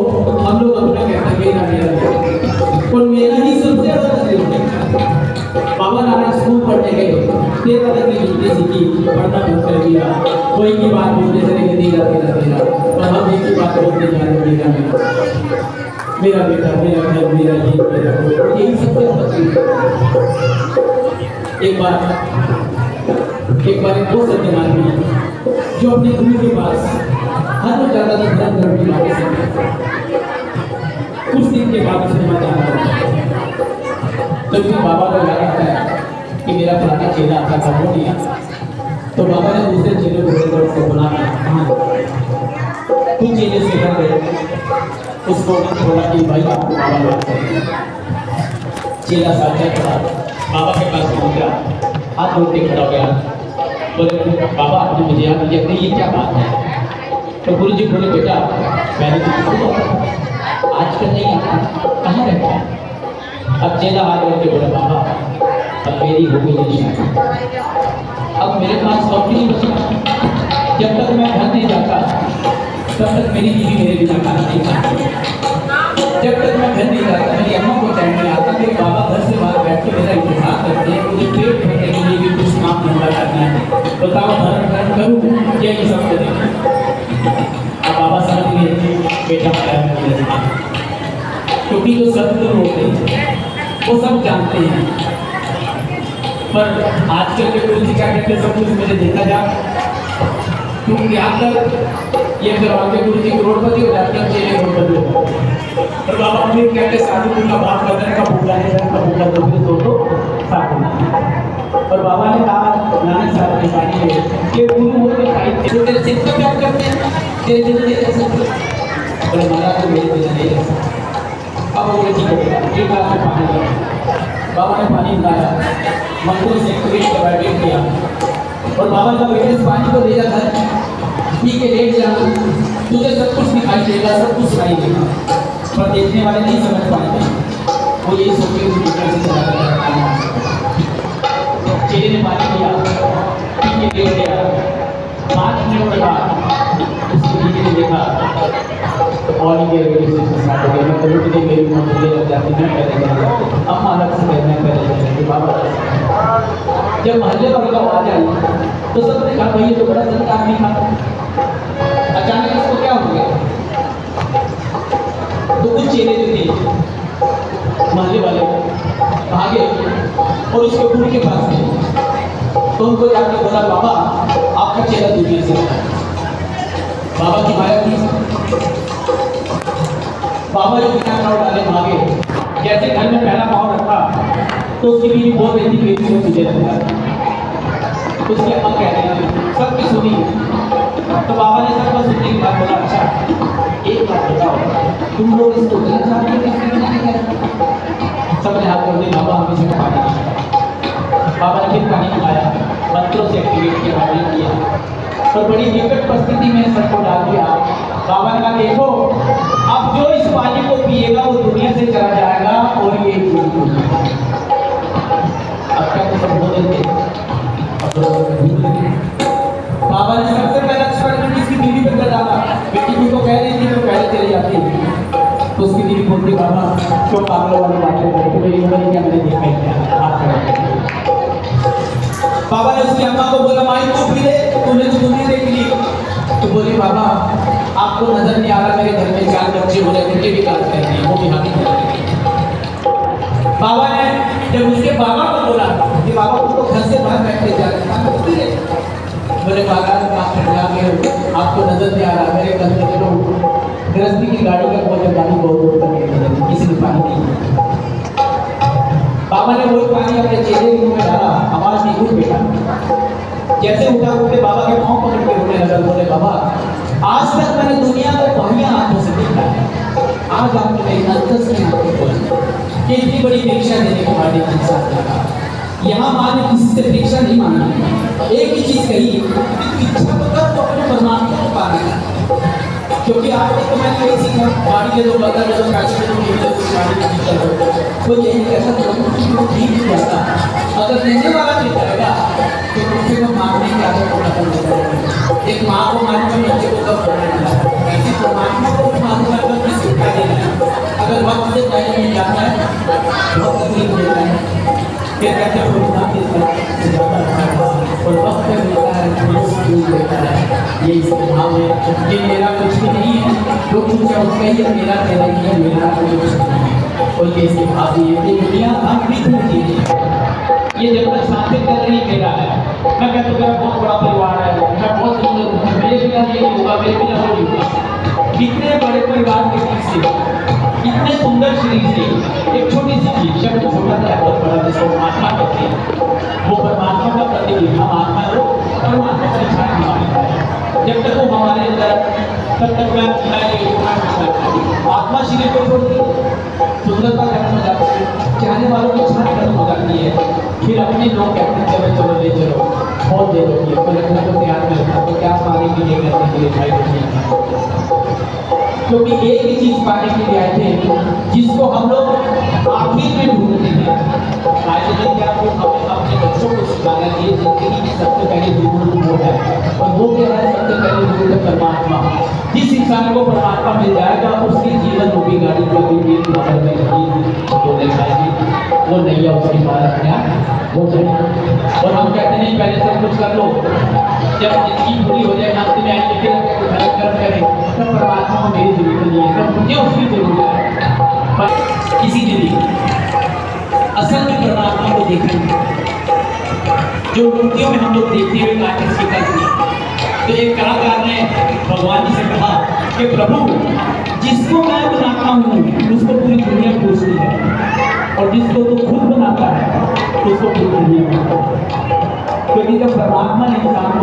हम लोग अपना कहते हैं मेरा और मेरा ही सबसे ज्यादा तकलीफ है। बाबा नानक स्कूल पढ़ने गए, 13 तक की हिंदी सीखी, पढ़ना बंद कर दिया। कोई की बात बोलते चले धीरा धीरा धीरा, और हम एक ही बात बोलते जा रहे मेरा मेरा बेटा, मेरा घर, मेरा ये, मेरा वो, यही सबसे तकलीफ है। एक बार एक दो सज्जन आदमी जो अपने गुरु के पास हर रोज जाता था धर्म धर्म की बातें सुनने। कुछ दिन के बाद उसने मत आना तो फिर बाबा को याद आता है कि मेरा पुराना चेला आता था वो नहीं आता। तो बाबा ने दूसरे चेले को बोलकर उसको बुला लिया। कुछ चेले से कर गए, उसको बोला कि भाई आपको बाबा याद करें। चेला साक्षात खड़ा बाबा के पास पहुंच गया, हाथ जोड़ के खड़ा हो गया, बोले बाबा आपने मुझे याद किया, ये क्या बात है? तो गुरु जी बोले बेटा मैंने तो आजकल नहीं आता, कहाँ रहता है? अब चेला हाथ जोड़ के बोला बाबा अब मेरी हो गई नहीं शादी, अब मेरे पास वक्त नहीं बचा, जब तक मैं घर नहीं जाता तब तक मेरी बीवी मेरे बिना खाना नहीं खाती, जब तक मैं घर नहीं जाता मेरी अम्मा को टाइम नहीं आता, मेरे बाबा घर से बाहर बैठ के मेरा इंतजार करते हैं, मुझे पेट भरने के लिए भी कुछ काम धंधा करना है, बताओ धर्म करूँ या ये सब करें? अब बाबा समझ गए बेटा क्या, क्योंकि जो सदगुरु होते हैं वो सब जानते हैं। पर आजकल के गुरु जी क्या कहते हैं, सब कुछ मुझे देखा जा, क्योंकि आजकल ये करवा के गुरु जी करोड़पति हो जाते हैं, चेले करोड़पति हो जाते हैं। और बाबा अमीर कहते हैं साधु का बात करने का भूखा नहीं है, का भूखा तो साधु नहीं। और बाबा ने कहा नानक साहब के पानी में कि गुरु वो जो तेरे सिर पर क्या करते हैं, तेरे दिल में रह सकते, और हमारा तो मेरे दिल नहीं रह सकता। अब वो ठीक है, एक गिलास में पानी दिया, बाबा ने पानी लाया, मंत्रों से क्रिएट करवाया किया, और बाबा का बेटे इस पानी को ले जाता है, ठीक है लेट जाना, तुझे सब कुछ दिखाई देगा, सब कुछ सुनाई देगा, पर देखने वाले नहीं समझ पाएंगे, वो यही सोच के से चला जाता। चेले ने पानी दिया, ठीक है लेट गया, 5 मिनट के बाद उसके बीवी ने देखा और ये रेडियो स्टेशन स्टार्ट हो गया, मैं कभी भी मेरी मम्मी ले जाती मैं पहले जाती, अम्मा अलग से कहना पहले जाती बाबा। जब महल्ले पर लोग आ जाए तो सबने कहा भाई ये तो बड़ा संत आदमी था, अचानक इसको क्या हो गया? तो कुछ चेले जो थे महल्ले वाले भागे और उसके गुरु के पास गए, तो उनको जाके बोला बाबा आपका चेला दुनिया से है। बाबा की माया की, बाबा जो बिना नाव डाले भागे, जैसे घर में पहला पाँव रखा तो उसकी बीवी बोल रही थी बेटी को तुझे रखा, उसकी अम्मा कह रही थी, सबकी सुनी। तो बाबा ने सबका सुनने के बाद बोला अच्छा एक बात बताओ तुम लोग इसको गलत जानते हो किसने नहीं किया? सबने हाथ जोड़ दिए, बाबा हमें से पानी नहीं। बाबा ने फिर पानी पिलाया, मंत्रों से एक्टिवेट किया, पानी किया, और बड़ी विकट परिस्थिति में सबको डाल दिया। बाबा ने कहा देखो अब जो इस पानी को पिएगा वो दुनिया से चला जाएगा और ये अब क्या तो सब बोल देते। बाबा ने सबसे पहला एक्सपेरिमेंट इसकी बीवी पे कर डाला, बेटी भी को कह रही थी तो पहले चली जाती, तो उसकी बीवी बोलती बाबा क्यों पागलों वाली बातें करते, मेरी उम्र क्या मैंने देखा ही हाथ खड़ा। बाबा ने उसकी अम्मा को बोला माई तू पी ले, तूने तो दुनिया देख ली। तो बोली बाबा आपको नजर नहीं आ रहा मेरे घर में 4 बच्चे हो रहे, उनके भी काज करते हैं, वो भी हाथी करते। बाबा ने जब उसके बाबा को बोला कि बाबा उसको घर से बाहर बैठ के जा रहे, बोले बाबा आपको नजर नहीं आ रहा मेरे घर में चलो गृहस्थी की गाड़ी का बहुत पानी बहुत दूर तक किसी ने पानी नहीं। बाबा ने वही पानी अपने चेहरे के मुंह में डाला, आवाज नहीं उठ बेटा, जैसे उठा उठे बाबा के पाँव पकड़ के रोने लगा, बोले बाबा आज तक मैंने दुनिया को बढ़िया हाथों से देखा है, आज आपने मेरी अंतस में आंखें खोली कि इतनी बड़ी परीक्षा देने के बाद एक इंसान लगा। यहाँ माँ ने किसी से परीक्षा नहीं मांगी, एक ही चीज कही इच्छा तो कर तो अपने परमात्मा को पाना है, क्योंकि आज तक तो मैंने यही सीखा गाड़ी के लोग बदल जो पैसे तो यही कैसा ठीक नहीं रहता, अगर देने वाला नहीं करेगा तो बच्चे को मारने की आदत खत्म हो जाएगी। एक माँ को मारने में बच्चे को कब होने लगा, ऐसी परमात्मा को मारने का ये इसका भाव है, ये मेरा कुछ भी नहीं है, जो कुछ है उसका ही है, मेरा कह रही है मेरा कुछ नहीं है। और ये इसके भाव ये है कि दुनिया हम भी तुम ये जब तक शांति कर रही मेरा है, मैं कहता हूँ मेरा बहुत बड़ा परिवार है, मैं बहुत सुंदर हूँ, मेरे बिना ये होगा, मेरे बिना वो होगा। कितने बड़े परिवार के बीच से, इतने सुंदर शरीर से एक छोटी सी चीज, शब्द छोटा सा बहुत बड़ा, जिसको आत्मा कहते हैं, वो परमात्मा का प्रतिबिंब, हम आत्मा को परमात्मा से छाट मारता है। जब तक वो हमारे अंदर, तब तक मैं आत्मा शरीर को छोड़ती है, सुंदरता खत्म हो जाती है, चाहने वालों की छाट खत्म हो जाती है, फिर अपने लोग कहते हैं चलो ले चलो, बहुत देर होती है, तो रखना तो तैयार में रखना, तो क्या पाने के लिए करने के लिए भाई बहन, क्योंकि एक ही चीज पाने के लिए आए थे जिसको हम लोग आखिर में ढूंढते हैं। शायद क्या वो हमें अपने बच्चों को सिखाना चाहिए जिंदगी की सबसे पहले जरूरत वो है, और वो क्या है सबसे पहले जरूरत परमात्मा। जिस इंसान को परमात्मा मिल जाएगा उसकी जीवन रूपी गाड़ी जो भी नंबर में वो दिखाएगी, वो नैया उसकी मालक क्या हो जाएगी। और हम कहते नहीं पहले सब कुछ कर लो, जब जिंदगी पूरी हो जाए अंत में आएंगे फिर कर्म करें, तब परमात्मा को मेरी जरूरत नहीं है, तब मुझे उसकी जरूरत है। पर किसी ने भी असल में परमात्मा को देखेंगे, जो मूर्तियों में हम लोग देखते हुए आर्टिस्ट की करते हैं, तो एक कलाकार ने भगवान जी से कहा कि प्रभु जिसको मैं बनाता हूँ उसको पूरी दुनिया पूछती है, और जिसको तो खुद बनाता है उसको पूरी दुनिया, क्योंकि जब परमात्मा ने इंसान